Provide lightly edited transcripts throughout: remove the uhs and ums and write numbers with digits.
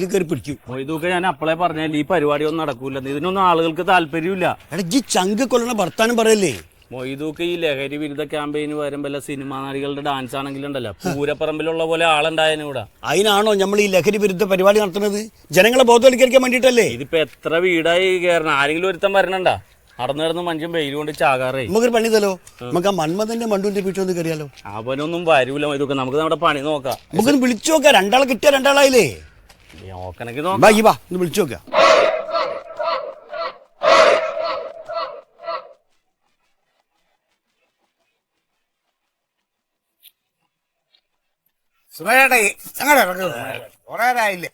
ചങ്ക് കയറി പിടിക്കും. ഇതൊക്കെ ഞാൻ അപ്പളെ പറഞ്ഞാൽ ഈ പരിപാടി ഒന്നും നടക്കൂല, ഇതിനൊന്നും ആളുകൾക്ക് താല്പര്യമില്ല. എടാ ഈ ചങ്ക് കൊല്ലണ ഭർത്താനം പറയല്ലേ. മൊയ്തൂക്ക് ഈ ലഹരി വിരുദ്ധ ക്യാമ്പയിന് വരുമ്പോ സിനിമാ നടികളുടെ ഡാൻസ് ആണെങ്കിലുണ്ടല്ലോ പൂരപ്പറമ്പിലുള്ള പോലെ ആളുണ്ടായതിനൂടെ. അതിനാണോ നമ്മൾ ഈ ലഹരി വിരുദ്ധ പരിപാടി നടത്തുന്നത്? ജനങ്ങളെ ബോധവൽക്കരിക്കാൻ വേണ്ടിട്ടല്ലേ. ഇതിപ്പോ എത്ര വീടായി കയറണം, ആരെങ്കിലും ഒരുത്തം വരണണ്ടാ? നടന്നു കിടന്ന് മനുഷ്യൻ വെയിൽ കൊണ്ട് ചാകാറേ. നമുക്കൊരു പണി തല്ലോ, നമുക്ക് ആ മന്മഥന്റെ മണ്ടുവിന്റെ വീട്ടിൽ കയറിയാലോ? അവനൊന്നും വരൂല ഇതൊക്കെ, നമുക്ക് നമ്മുടെ പണി നോക്കാം. നമുക്കൊന്ന് വിളിച്ചു നോക്കാം. രണ്ടാളെ കിട്ടിയ രണ്ടാളായില്ലേ, നോക്കണമെങ്കിൽ നോക്കാം. വാ ഒന്ന് വിളിച്ചു നോക്കാം. അങ്ങനെ കൊറേരായില്ലേ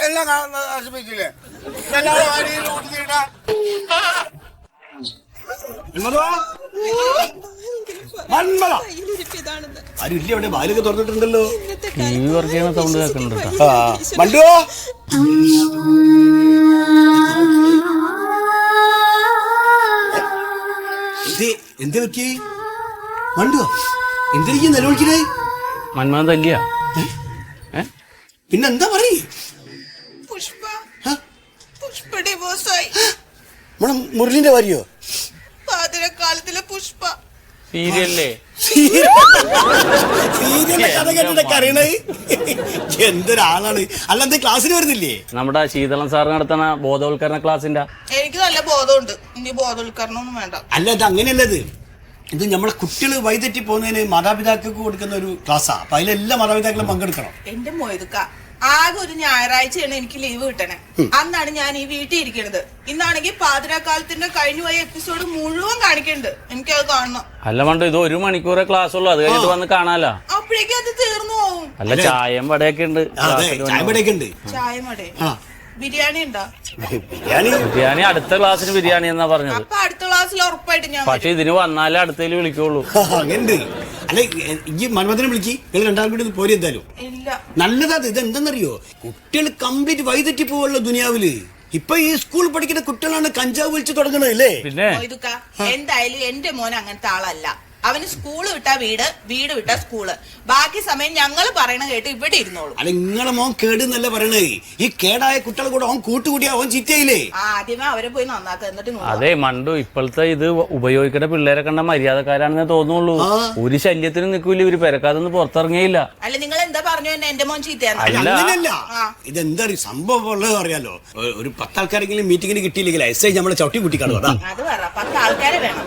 എല്ലാം നശിപ്പിച്ചില്ലേ? ആരും ഇല്ല അവിടെ, വാലൊക്കെ തുറന്നിട്ടുണ്ടല്ലോ. സൗണ്ട് കേൾക്കുന്നുണ്ട്. മണ്ടുവോ എന്ത് പറ്റി? മണ്ടുവോ എന്തിനാ നിലവിളിക്കണേ? മന്മഥൻ തല്ലിയ പിന്നെന്താ പറയേ? നമ്മളെ മുരളിന്റെ ഭാര്യയോ? പാതിരക്കാലത്തിലെ പുഷ്പ സീരിയല്ലേ? സീരിയലിന്റെ കഥ കേട്ടിട്ടൊക്കെ അറിയണേ. എന്തൊരാളാണ്. അല്ല എന്താ ക്ലാസ്സിന് വരുന്നില്ലേ? നമ്മുടെ ശീതളൻ സാർ നടത്തുന്ന ബോധവൽക്കരണ ക്ലാസ്സിന്റെ. എനിക്ക് നല്ല ബോധമുണ്ട്, ഇനി ബോധവൽക്കരണം ഒന്നും വേണ്ട. അല്ല ഇത് അങ്ങനെയല്ലത്. ഇത് നമ്മളെ കുട്ടികൾ വഴിതെറ്റി പോകുന്നതിന് മാതാപിതാക്കൾക്ക് കൊടുക്കുന്ന ഒരു ക്ലാസ്സാ. അപ്പൊ അതിലെല്ലാ മാതാപിതാക്കളും പങ്കെടുക്കണം. എന്റെ മൊയ്തുക്ക, ആകെ ഒരു ഞായറാഴ്ചയാണ് എനിക്ക് ലീവ് കിട്ടണേ. അന്നാണ് ഞാൻ ഈ വീട്ടിൽ ഇരിക്കണത്. ഇന്നാണെങ്കിൽ പാതിരാക്കാലത്തിന്റെ കഴിഞ്ഞുപോയ എപ്പിസോഡ് മുഴുവൻ കാണിക്കുന്നുണ്ട്. എനിക്കത് കാണണം. അല്ല മണ്ടു, ഇത് 1 മണിക്കൂറേ ക്ലാസ് ഉള്ളു, അത് കഴിഞ്ഞിട്ട് വന്ന് കാണാലോ. അപ്പോഴേക്കും അത് തീർന്നു പോകും. അല്ല ചായം വടയൊക്കെ ഉണ്ട്. ചായ മടേ ബിരിയാണി ഉണ്ടോ? ബിരിയാണി അടുത്ത ക്ലാസ്സിന് ബിരിയാണി എന്നാ പറഞ്ഞത്. അപ്പൊ അടുത്ത ക്ലാസ്സിൽ ഉറപ്പായിട്ട് ഞാൻ. പക്ഷെ ഇതിന് വന്നാലേ അടുത്തേല് വിളിക്കുള്ളൂ. അങ്ങനെ അല്ലെ ഈ മന്മഥനെ വിളിക്ക്, നിങ്ങൾ രണ്ടാളും കൂടി പോരി. എന്തായാലും നല്ലതാ. ഇത് എന്താണെന്നറിയോ, കുട്ടികൾ കംപ്ലീറ്റ് വഴിതെറ്റി പോവുള്ള ദുനിയാവില്. ഇപ്പൊ ഈ സ്കൂൾ പഠിക്കുന്ന കുട്ടികളാണ് കഞ്ചാവ് വലിച്ചു തുടങ്ങണല്ലേ. പിന്നെ എന്തായാലും എന്റെ മോൻ അങ്ങനത്തെ ആളല്ല. അവന് സ്കൂള് വിട്ടാ വീട്, വീട് വിട്ടാ സ്കൂള്. ബാക്കി സമയം ഞങ്ങൾ പറയണ കേട്ട് ഇവിടെ ഇരുന്നോളൂ. അല്ല നിങ്ങളെ മോൻ കേടുന്നല്ല പറയണേ. ഈ കേടായ കുട്ടികളെ കൂടെ അവൻ കൂട്ടുകൂടിയാ അവൻ ചീത്തയില്ലേ. ആദ്യമേ അവരെ പോയി നന്നാക്കുക, എന്നിട്ട്. അതെ മണ്ടു, ഇപ്പോഴത്തെ ഇത് ഉപയോഗിക്കേണ്ട പിള്ളേരെ കണ്ട മര്യാദക്കാരാണെന്നേ തോന്നുള്ളൂ. ഒരു ശല്യത്തിനും നിൽക്കൂല ഇവര്, പെരക്കാതൊന്നും പുറത്തിറങ്ങിയില്ല. അല്ല നിങ്ങൾ എന്താ പറഞ്ഞു തന്നെ എന്റെ മോൻ ചീത്തയാണ്? അങ്ങനെയല്ല, ഇതെന്താ സംഭവം ഉള്ളത് അറിയാലോ. ഒരു 10 ആൾക്കാരെങ്കിലും മീറ്റിങ്ങിന് കിട്ടിയില്ലെങ്കിൽ എസ് ഐ നമ്മളെ ചവിട്ടി കുട്ടിക്കാണോ? അത് പറ, 10 ആൾക്കാരെ വേണം.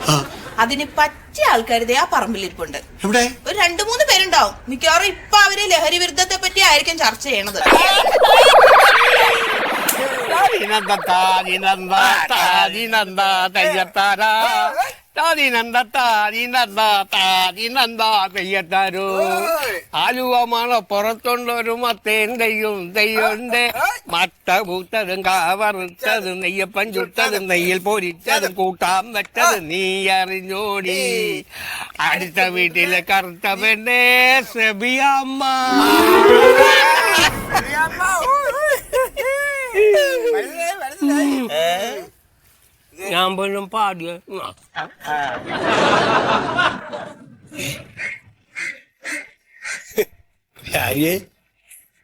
അതിന് പറ്റിയ ആൾക്കാർ ആ പറമ്പിലിരിപ്പുണ്ട്. ഒരു 2-3 പേരുണ്ടാവും. മിക്കവാറും ഇപ്പൊ അവര് ലഹരി വിരുദ്ധത്തെ പറ്റി ആയിരിക്കും ചർച്ച ചെയ്യണത്. ആലുവമാണ് പുറത്തുണ്ടൊരു മത്തേൻ തെയ്യുണ്ട്. മട്ട പൂത്തതും കാവറുത്തതും നെയ്യപ്പൻ ചുട്ടതും നെയ്യിൽ പൊരിച്ചതും കൂട്ടാൻ വെച്ചത് നീ അറിഞ്ഞോടി. അടുത്ത വീട്ടിലെ കറുത്ത പെണ്ണേ സെബിയമ്മ. ഞാൻ പോലും പാടിയ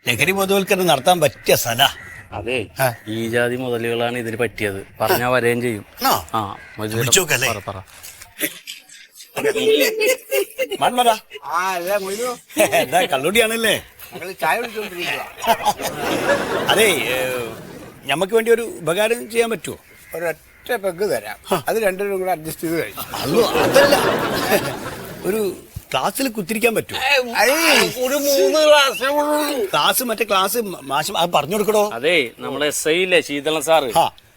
ലഹരി ബോധവൽക്കരണം നടത്താൻ പറ്റിയ സ്ഥല. അതെ, ഈ ജാതി മുതലുകളാണ് ഇതിന് പറ്റിയത്. പറഞ്ഞാ വരെയും ചെയ്യും. കള്ളുടിയാണല്ലേ? ചായ കുടിച്ചോണ്ടിരിക്കുക. അതെ, ഞമ്മക്ക് വേണ്ടി ഒരു ഉപകാരം ചെയ്യാൻ പറ്റുമോ? ഒരൊറ്റ പെഗ് തരാം, അത് 2 രൂപ കൂടെ അഡ്ജസ്റ്റ് ചെയ്ത് കഴിച്ചു. അതല്ല, ഒരു ക്ലാസ്സിൽ കുത്തിരിക്കാൻ പറ്റുമോ? ഒരു 3 ക്ലാസ് മറ്റേ ക്ലാസ് മാഷ് പറഞ്ഞു കൊടുക്കണോ? അതെ, നമ്മുടെ SI ഇല്ലേ ശീതളൻ സാറ്,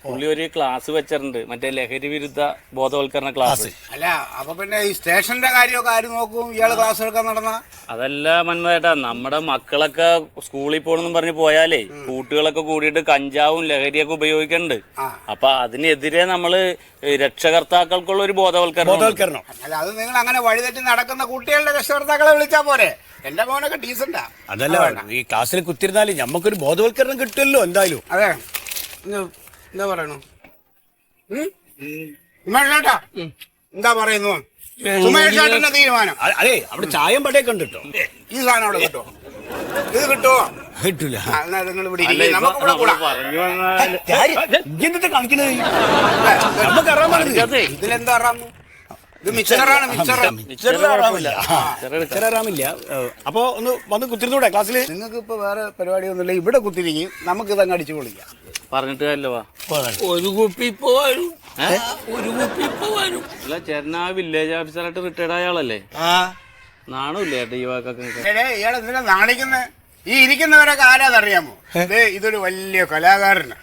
പുള്ളി ഒരു ക്ലാസ് വെച്ചിട്ടുണ്ട്, മറ്റേ ലഹരി വിരുദ്ധ ബോധവൽക്കരണ ക്ലാസ്. അല്ല അപ്പൊ പിന്നെ ഈ സ്റ്റേഷന്റെ കാര്യമൊക്കെ ആര് നോക്കും? ഇയാള് ക്ലാസ് എടുക്കാൻ നടന്ന? അതല്ല മന്മേട്ടാ, നമ്മുടെ മക്കളൊക്കെ സ്കൂളിൽ പോകണമെന്നും പറഞ്ഞ് പോയാലേ കൂട്ടുകളൊക്കെ കൂടിയിട്ട് കഞ്ചാവും ലഹരിയൊക്കെ ഉപയോഗിക്കുന്നുണ്ട്. അപ്പൊ അതിനെതിരെ നമ്മള് രക്ഷകർത്താക്കൾക്കുള്ള ഒരു ബോധവൽക്കരണം. അല്ല അത് നിങ്ങൾ അങ്ങനെ വഴിതെറ്റി നടക്കുന്ന കുട്ടികളുടെ രക്ഷകർത്താക്കളെ വിളിച്ചാ പോരെ? എന്റെ മോനൊക്കെ ഡീസന്റാ. അതല്ല, ഈ ക്ലാസ്സിൽ കുത്തിരുന്നാല് ഞമ്മക്കൊരു ബോധവൽക്കരണം കിട്ടുമല്ലോ എന്തായാലും. അതെ, എന്താ പറയണു? സുമേഷ് ചേട്ടാ എന്താ പറയുന്നു? സുമേഷ് ചേട്ടന്റെ തീരുമാനം. അതെ അവിടെ ചായം പടയൊക്കെ ഉണ്ട് കേട്ടോ. ഈ സാധനം അവിടെ കിട്ടോ? ഇത് കിട്ടുമോ? കിട്ടൂല. എന്നാ നിങ്ങൾ ഇവിടെ അല്ല, ഇരിക്കും. നമുക്ക് ഇവിടെ കൂടാം. പറഞ്ഞു വന്നാല് ഇങ്ങനത്തെ കളിക്കണത് നമുക്ക് അറിയാൻ പാടില്ല. ഇതിലെന്താ അറിയാമോ? ഇത് മിക്സറാണ്. മിച്ചറാമില്ല. അപ്പൊ ഒന്ന് വന്ന് കുത്തിരുന്നൂടെ ക്ലാസ്സിൽ? നിങ്ങൾക്ക് ഇപ്പൊ വേറെ പരിപാടിയൊന്നുമില്ല, ഇവിടെ കുത്തിരിക്കും. നമുക്ക് ഇതങ്ങ് അടിച്ചു പൊളിക്കാം. പറഞ്ഞിട്ട് കാര്യല്ലോ വാ. ഒരു കുപ്പി ഇപ്പൊ വരും, ഒരു കുപ്പി ഇപ്പൊ വരും. അല്ല ചേട്ടൻ ആ വില്ലേജ് ഓഫീസറായിട്ട് റിട്ടയർഡ് ആയ ആളല്ലേ? നാണമില്ലേ ചേട്ടാ ഈ വാക്കൊക്കെ? ഇയാൾ എന്തിനാ നാണിക്കുന്നത്? ഈ ഇരിക്കുന്നവരൊക്കെ ആരാന്നറിയാമോ? ഇതൊരു വലിയ കലാകാരനാണ്.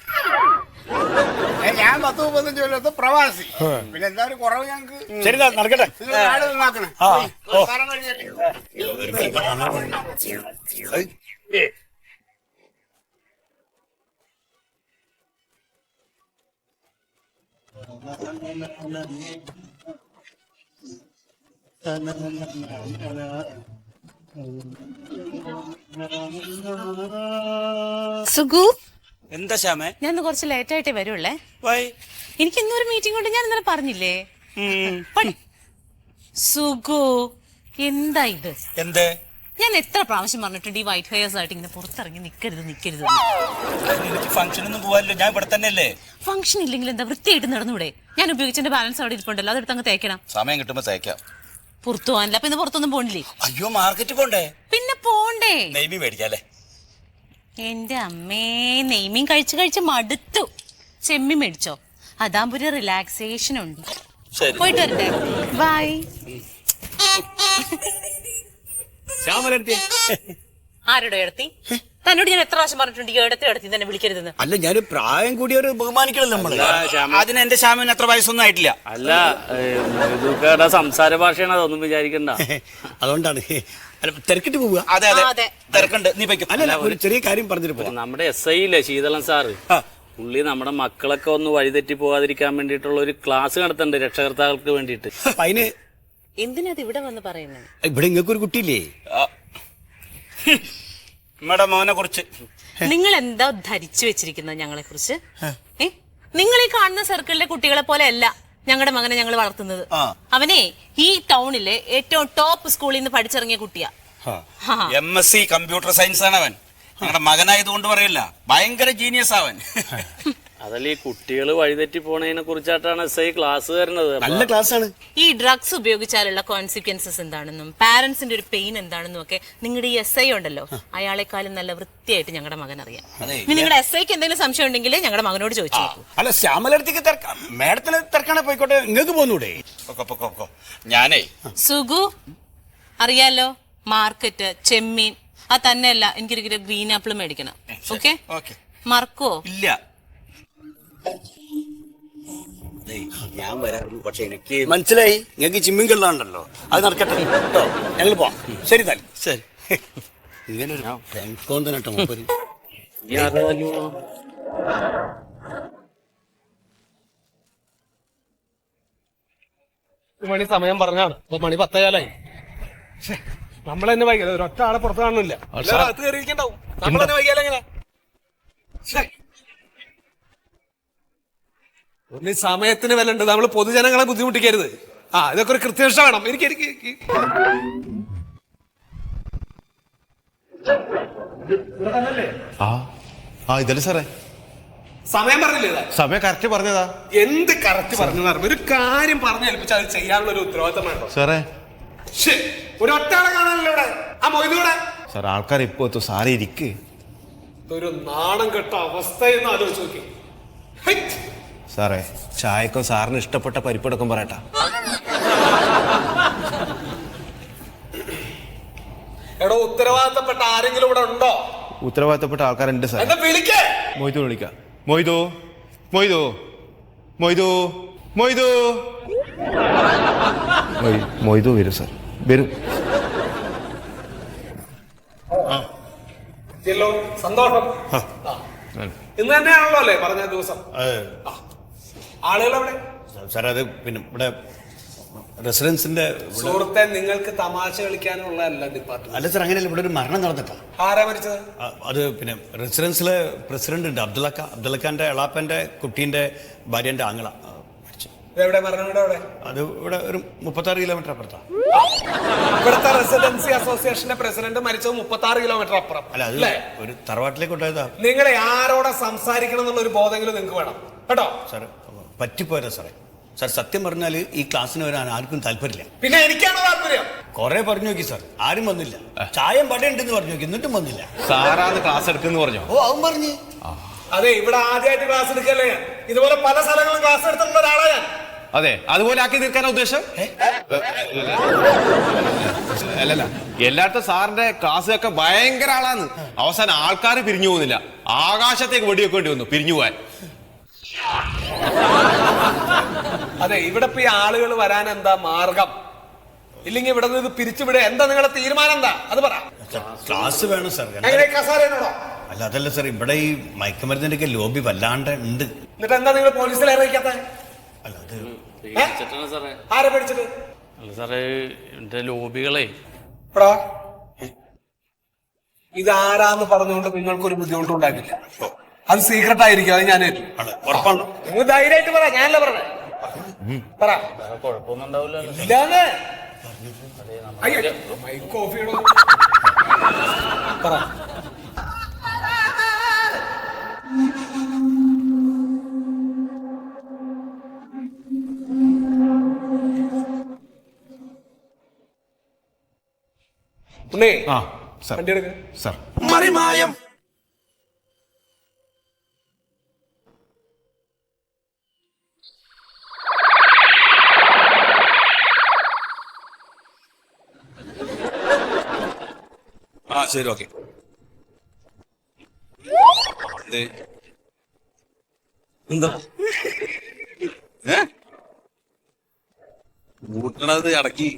ഞാൻ 10-35 കൊല്ലത്തെ പ്രവാസി. പിന്നെ എന്താ ഒരു കുറവ് ഞങ്ങക്ക്? ശരി നടക്കട്ടെ. നിങ്ങൾ നാട് നന്നാക്കണേ. സ്ഥലം കഴിഞ്ഞിട്ട്. സുഗു, എന്താ ശ്യാമേ? ഞാൻ ഇന്ന് കുറച്ച് ലേറ്റ് ആയിട്ടേ വരുള്ളേ. എനിക്ക് ഇന്നൊരു മീറ്റിംഗ് കൊണ്ട് ഞാൻ ഇന്നലെ പറഞ്ഞില്ലേ? സുഗു, എന്താ ഇത്? എന്തേ? ഞാൻ എത്ര പ്രാവശ്യം പറഞ്ഞിട്ടുണ്ട് ഈ വൈറ്റ് ഹെയർസ് ആയിട്ട് ഇങ്ങനെ പുറത്തിറങ്ങി നിക്കരുത്. എനിക്ക് ഫംഗ്ഷനൊന്നും പോവാല്ലോ, ഞാൻ ഇവിടെ തന്നെയല്ലേ. ഫംഗ്ഷൻ ഇല്ലെങ്കിൽ എന്താ വൃത്തിയായിട്ട് നടന്നൂടെ? ഞാൻ ഉപയോഗിച്ചതിന്റെ ബാലൻസ് അവിടെ ഇരിപ്പുണ്ടല്ലോ, അതെടുത്ത് അങ്ങ് തേക്കണം. സമയം കിട്ടുമ്പോ തേക്കാം. പുറത്തു പോകാനില്ല. അപ്പൊ ഇന്ന് പുറത്തൊന്നും പോണില്ലേ? അയ്യോ, മാർക്കറ്റ് പോണ്ടേ? പിന്നെ പോണ്ടേ? നെയ്മി മേടിക്കാല്ലേ? എന്റെ അമ്മേ, നെയ്മീൻ കഴിച്ച് കഴിച്ച് മടുത്തു. ചെമ്മി മേടിച്ചോ, അതാകുമ്പോ ഒരു റിലാക്സേഷൻ ഉണ്ട്. ശരി, പോയിട്ട് വരട്ടെ. ബൈ. ആരുടെ എടുത്തി? തന്നോട് ഞാൻ എത്ര പ്രാവശ്യം പറഞ്ഞിട്ടുണ്ട് ഈ എടുത്തി തന്നെ വിളിക്കരുതെന്ന്. അല്ല, ഞാൻ പ്രായം കൂടിയവര് ബഹുമാനിക്കണല്ലോ നമ്മള്. അതിന് എന്റെ ശ്യാമിന് അത്ര വയസ്സൊന്നും ആയിട്ടില്ല. അല്ല, ഇതൊക്കെ സംസാര ഭാഷയാണ്, അതൊന്നും വിചാരിക്കണ്ട. അതുകൊണ്ടാണ്. അല്ല, തിരക്കിട്ട് പോവുക. അതെ അതെ, തിരക്കുണ്ട്. നീ പോയിക്കോ. അല്ല, ഒരു ചെറിയ കാര്യം പറഞ്ഞിട്ട് പോവാം. നമ്മുടെ SI ഇല്ലേ ശീതളൻ സാറ്, പുള്ളി നമ്മുടെ മക്കളൊക്കെ ഒന്ന് വഴിതെറ്റി പോകാതിരിക്കാൻ വേണ്ടിയിട്ടുള്ള ഒരു ക്ലാസ് നടത്തുന്നുണ്ട് രക്ഷകർത്താക്കൾക്ക് വേണ്ടിയിട്ട്. അതിന് എന്തിനാ ഇവിടെ വന്ന് പറയുന്നത്? ഇവിടെ ഇങ്ങക്കൊരു കുട്ടിയില്ലേ? നമ്മുടെ മോനെ കുറിച്ച് നിങ്ങൾ എന്താ ധരിച്ചു വെച്ചിരിക്കുന്നത് ഞങ്ങളെ കുറിച്ച്? നിങ്ങൾ ഈ കാണുന്ന സർക്കിളിലെ കുട്ടികളെ പോലെ അല്ല ഞങ്ങളുടെ മകനെ ഞങ്ങൾ വളർത്തുന്നത്. അവനെ ഈ ടൗണിലെ ഏറ്റവും ടോപ്പ് സ്കൂളിൽ നിന്ന് പഠിച്ചിറങ്ങിയ കുട്ടിയാ. MSc കമ്പ്യൂട്ടർ സയൻസ് ആണ് അവൻ. ഞങ്ങളുടെ മകനായതുകൊണ്ട് പറയില്ല, ഭയങ്കര ജീനിയസ് അവൻ. അതല്ല, ഈ കുട്ടികൾ വഴിതെറ്റി പോണതിനെ കുറിച്ചായിട്ടാണ് SI ക്ലാസ് തരുന്നത്. നല്ല ക്ലാസ് ആണ്. ഈ ഡ്രഗ്സ് ഉപയോഗിച്ചാലുള്ള കോൺസിക്വൻസസ് എന്താണെന്നും പാരന്റ്സിന്റെ ഒരു പെയിൻ എന്താണെന്നും ഒക്കെ നിങ്ങളുടെ ഈ SI ഉണ്ടല്ലോ, അയാളെക്കാളും നല്ല വൃത്തിയായിട്ട് ഞങ്ങളുടെ മകൻ അറിയാം. നിങ്ങളുടെ SIക്ക് എന്തെങ്കിലും സംശയം ഉണ്ടെങ്കിൽ ഞങ്ങളുടെ മകനോട് ചോദിച്ചു നോക്കൂ. അല്ല, ശ്യാമലടുത്തേക്ക് മേഡത്തിന് തിരക്കാണെ പോയിക്കോട്ടെ, നിങ്ങൾക്ക് പോന്നൂടെ? ഞാനേ സുഗു, അറിയാലോ, മാർക്കറ്റ്, ചെമ്മീൻ, അത് തന്നെയല്ല എനിക്കൊരു കിലോ ഗ്രീൻ ആപ്പിൾ മേടിക്കണം. ഓക്കെ, മറക്കോ? ഇല്ല, ഞാൻ വരാറുണ്ട്, പക്ഷെ എനിക്ക് മനസ്സിലായി നിങ്ങൾക്ക് ചിമ്മിൻ കള്ളാണ്ടല്ലോ. അത് നടക്കട്ടെ കേട്ടോ, ഞങ്ങൾ പോവാം. ശരി താൽ. ശരി. ഇങ്ങനെ ഒരു പെൺകോന്തനട്ടോ മൂപ്പര്. മണി സമയം പറഞ്ഞാണ്, ഇപ്പൊ മണി 10 നമ്മൾ തന്നെ വൈകിയത്. ഒരൊറ്റ ആളെ പുറത്ത് കാണുന്നില്ല, അകത്ത് കയറിയിരിക്കണ്ടാവും. നമ്മൾ തന്നെ വൈകിയാലും എങ്ങനെ? ഒന്ന് സമയത്തിന് വില ഉണ്ട്, നമ്മൾ പൊതുജനങ്ങളെ ബുദ്ധിമുട്ടിക്കരുത്. ഇതൊക്കെ ഒരു കൃത്യനിഷ്ഠ വേണം. എനിക്ക് ഇതല്ലേ സാറേ? സമയം പറഞ്ഞില്ലേ? സമയം കറക്റ്റ് പറഞ്ഞതാ. എന്ത് കറക്റ്റ് പറഞ്ഞതാ? ഒരു കാര്യം പറഞ്ഞു ഏൽപ്പിച്ചാൽ അത് ചെയ്യാനുള്ള ഒരു ഉത്തരവാദിത്തം വേണ്ടോ സാറേ? ഒരൊറ്റ ആളെ കാണാനല്ലോ ഇവിടെ. ആ മൊയ്തൂടെ സാർ, ആൾക്കാർ ഇപ്പൊ എത്തും. സാറേ ഇരിക്ക്. ഇതൊരു നാണം കെട്ട അവസ്ഥ എന്ന് ആലോചിച്ച് നോക്കി. സാറേ, ചായക്കോ സാറിന് ഇഷ്ടപ്പെട്ട പരിപ്പടക്കം പറയട്ടാ. എടോ, ഉത്തരവാദിത്തപ്പെട്ട ആരെങ്കിലും ഇവിടെ ഉണ്ടോ? ഉത്തരവാദിത്തപ്പെട്ട ആൾക്കാരുണ്ട് സാർ. എന്താ വിളിക്കേ? മൊയ്തു വിളിക്കാം. മൊയ്തു, മൊയ്തു, മൊയ്തു, മൊയ്തു. മൊയ്തു വരും സാർ, വരും. സന്തോഷം. ഇന്ന് തന്നെയാണല്ലോ അല്ലേ പറഞ്ഞ ദിവസം? ആളുകൾ എവിടെ? സാർ, അത് പിന്നെ ഇവിടെ റെസിഡൻസിന്റെ സുഹൃത്തെ, നിങ്ങൾക്ക് തമാശ കളിക്കാനുള്ളതല്ല ഡിപ്പാർട്ട്മെന്റ്. അല്ല സാർ, അങ്ങനെയല്ല, ഇവിടെ ഒരു മരണം നടന്നിട്ടാ. ആരാ മരിച്ചത്? അത് പിന്നെ റെസിഡൻസിലെ പ്രസിഡന്റ് ഉണ്ട്, അബ്ദുള്ളക്കാന്റെ എളാപ്പന്റെ കുട്ടീന്റെ ഭാര്യന്റെ ആങ്ങള. എവിടെ മരണ വീട് എവിടെ? അത് ഇവിടെ ഒരു 36 കിലോമീറ്റർ അപ്പുറത്താണ്. ഇവിടുത്തെ റെസിഡൻസി അസോസിയേഷന്റെ പ്രസിഡന്റ് മരിച്ചത് 36 കിലോമീറ്റർ അപ്പുറം. അല്ല, അത് ഒരു തറവാട്ടിലേക്ക് കൊണ്ടുപോയതാ. നിങ്ങളെ ആരോടെ സംസാരിക്കണം എന്നുള്ള ഒരു ബോധമെങ്കിലും നിങ്ങൾക്ക് വേണം കേട്ടോ. സാറേ പറ്റിപ്പോയതാ സാറേ. സാർ സത്യം പറഞ്ഞാൽ ഈ ക്ലാസ്സിന് വരാൻ ആർക്കും താല്പര്യമില്ല. പിന്നെ എനിക്കാണ് താല്പര്യം. കുറെ പറഞ്ഞു നോക്കി സാർ, ആരും വന്നില്ല. ചായം പടയുണ്ടെന്ന് പറഞ്ഞു നോക്കി, എന്നിട്ടും വന്നില്ല. സാറാന്ന് ക്ലാസ് എടുക്കുന്നു പറഞ്ഞോ? ഓ, അവൻ പറഞ്ഞു. അതെ, ഇവിടെ ആദ്യമായിട്ട് ക്ലാസ് എടുക്കല്ലേ ഞാൻ. ഇതുപോലെ പല സ്ഥലങ്ങളും ക്ലാസ് എടുത്തിട്ടുള്ള ഒരാളാണ് ഞാൻ. അതെ, അതുപോലെ ആക്കി തീർക്കാനാ ഉദ്ദേശം? അല്ലല്ല, എല്ലായിടത്തും സാറിന്റെ ക്ലാസ്സൊക്കെ ഭയങ്കര ആളാന്ന്. അവസാനം ആൾക്കാർ പിരിഞ്ഞു പോകുന്നില്ല, ആകാശത്തേക്ക് വെടിവെക്കേണ്ടി വന്നു പിരിഞ്ഞു പോവാൻ. അതെ, ഇവിടെ ഇപ്പൊ ഈ ആളുകൾ വരാൻ എന്താ മാർഗം? ഇല്ലെങ്കിൽ ഇവിടെ നിന്ന് പിരിച്ചുവിടെ എന്താ നിങ്ങളുടെ തീരുമാനം? എന്താ അത് പറ. ക്ലാസ് വേണം സാർ. എങ്ങനെ കസാരനോടോ? അല്ല, അതല്ല സാർ, ഇവിടെ ഈ മയക്കുമരുന്നിന്റെ ഒക്കെ ലോബി വല്ലാണ്ട് ഉണ്ട്. എന്നിട്ട് എന്താ നിങ്ങൾ പോലീസിൽ അറിയിക്കാത്ത? അല്ല, അത് പേടിച്ചിട്ടാണ് സാറേ. ആരെ പേടിച്ചിട്ട്? അല്ല സാറേ, എന്റെ ലോബികളെ എടാ, ഇതാരാന്ന് പറഞ്ഞുകൊണ്ട് നിങ്ങൾക്കൊരു ബുദ്ധിമുട്ടും ഉണ്ടാക്കില്ല. അത് സീക്രട്ട് ആയിരിക്കും, അത് ഞാൻ ഉറപ്പാണോ? നിങ്ങൾ ധൈര്യമായിട്ട് പറ, ഞാനല്ല പറഞ്ഞേ. പറ. കുഴപ്പമൊന്നും ഉണ്ടാവില്ല. ഇല്ലാന്ന്. അയ്യോ, മൈക്ക് ഓഫ് ചെയ്യണോ? പറ. ഉണ്ണി, ആ സാർ. വണ്ടി എടുക്ക. സാർ മറിമായം. ആ ശരി, ഓക്കെ. എന്താ കൂട്ടണത്? അടക്കി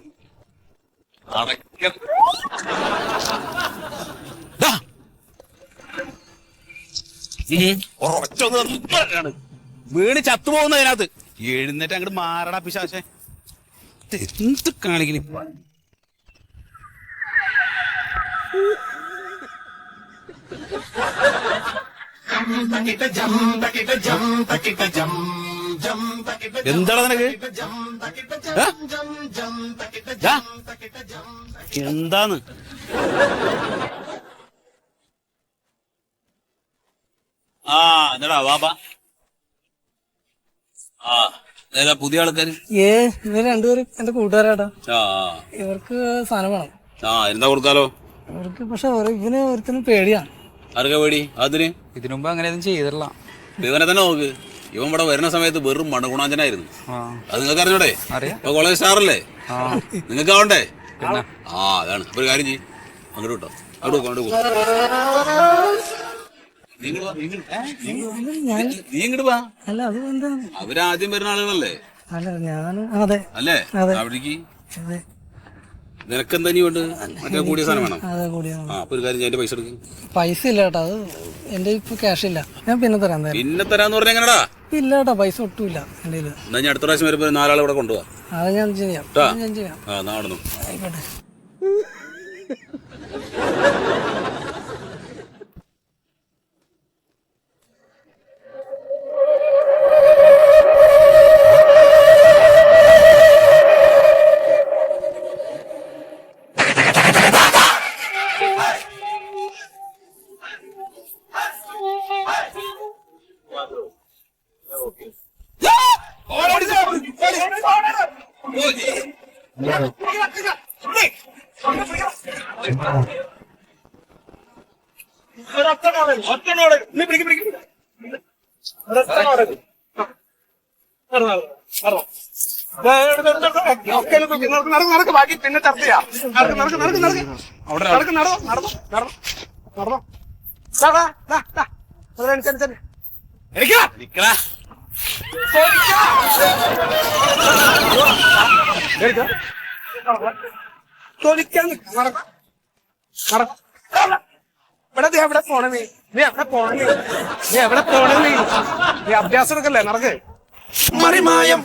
വീണ് ചത്തുപോകുന്നതിനകത്ത് എഴുന്നേറ്റ് അങ്ങോട്ട് മാറടാ പിശാചേ. എന്ത് കാണിക്കണി? എന്താണ് നിനക്ക്? എന്താന്ന്? ആ എന്താടാ വാപ്പാ? ആ ഏതാ പുതിയ ആൾക്കാര്? ഇവര് രണ്ടുപേരും എന്റെ കൂട്ടുകാരാട്ടാ. ആ ഇവർക്ക് സാധനം വേണം. ആ എന്താ കൊടുക്കാലോ? ഇവർക്ക് പക്ഷെ ഇവന് ഒരുത്തിനും പേടിയാണ്. ആർക്കാ പേടി? അതിന് ഇതിനു മുമ്പ് അങ്ങനെയൊന്നും ചെയ്തിട്ടില്ല. ഇവനെ തന്നെ നോക്ക്. ഇവൻ ഇവിടെ വരുന്ന സമയത്ത് വെറും മണഗുണാഞ്ചനായിരുന്നു. അത് നിങ്ങൾക്ക് അറിഞ്ഞൂടെ? ഇപ്പൊ കോളേജ് സ്റ്റാറല്ലേ? നിങ്ങൾക്ക് ആവണ്ടേ? ആ അതാണ്. അപ്പൊ ഒരു കാര്യം ചെയ്യും, അങ്ങോട്ട് വിട്ടോ. അങ്ങോട്ട് പോ. നീ ഇങ്ങോട്ട് വാ. അല്ല, അത് എന്താ? അവരാദ്യം വരുന്ന ആളുകളല്ലേ? അല്ല, ഞാൻ അതെ അല്ലേ? അതെ അവിടേക്ക് അതെ നിനക്കെന്താ ഇനി വേണ്ട? മറ്റേ കൂടിയ സാധനം വേണം. അതെ കൂടിയാ. ആ അപ്പൊ ഒരു കാര്യം ഞാൻ പൈസ എടുക്കും. പൈസ ഇല്ല കേട്ടോ, അത് എന്റെ ഇപ്പൊ ക്യാഷ് ഇല്ല. ഞാൻ പിന്നെ തരാം. പിന്നെ തരാന്ന് പറഞ്ഞ എങ്ങനെടാ? ഇല്ല കേട്ടോ, പൈസ ഒട്ടുമില്ല എന്റെ. എന്നാ ഞാൻ അടുത്ത പ്രാവശ്യം വരുമ്പോ 4 ആളെ ഇവിടെ കൊണ്ടുപോവാ. അത് ഞാൻ ചെയ്യാം. ഞാൻ ചെയ്യാം. ആ നാടന്നു. ആയിക്കോട്ടെ. ബാക്കി പിന്നെ ചർച്ച ചെയ്യാം. എവിടെ പോണേ? നീ എവിടെ പോണേ? നീ അഭ്യാസം എടുക്കല്ലേ? നടക്ക്. മറിമായം.